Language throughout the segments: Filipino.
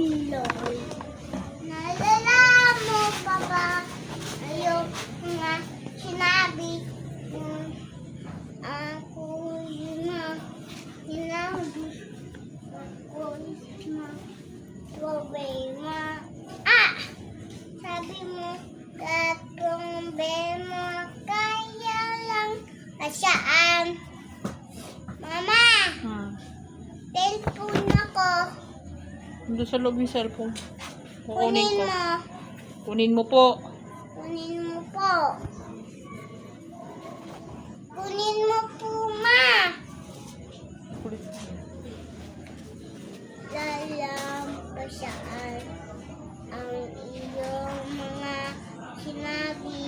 baloy. Naalala mo pa ba yung mga sinabi ako yun na sinabi ako yun na problema. Sabi mo tatlong problema kaya lang kasyaan. Mama, cellphone ako. Doon sa loob yung cellphone. Kunin Kukunin ko. mo. Kunin mo po. Kunin mo po. Kunin mo po, ma. Lalampasyaan ang iyong mga sinabi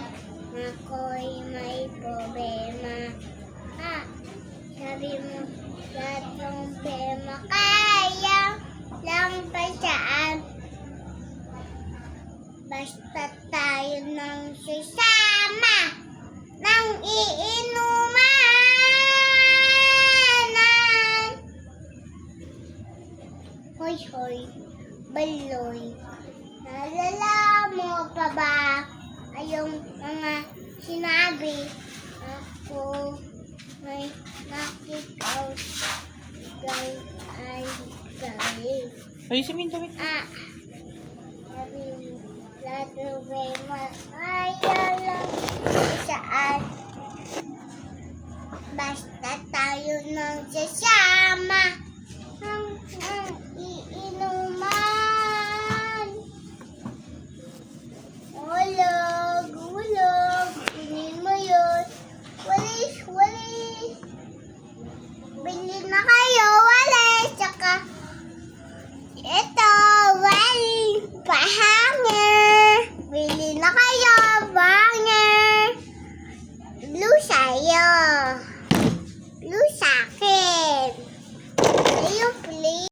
na ako'y may problema. Sabi mo, tatlong problema kaya lampasyaan. Basta tayo nang sasama ng iinumanan. Hoy, hoy, baloy. Naalala mo pa ba yung mga sinabi ako may nakikita ay galing. Ayusin mo yung damit.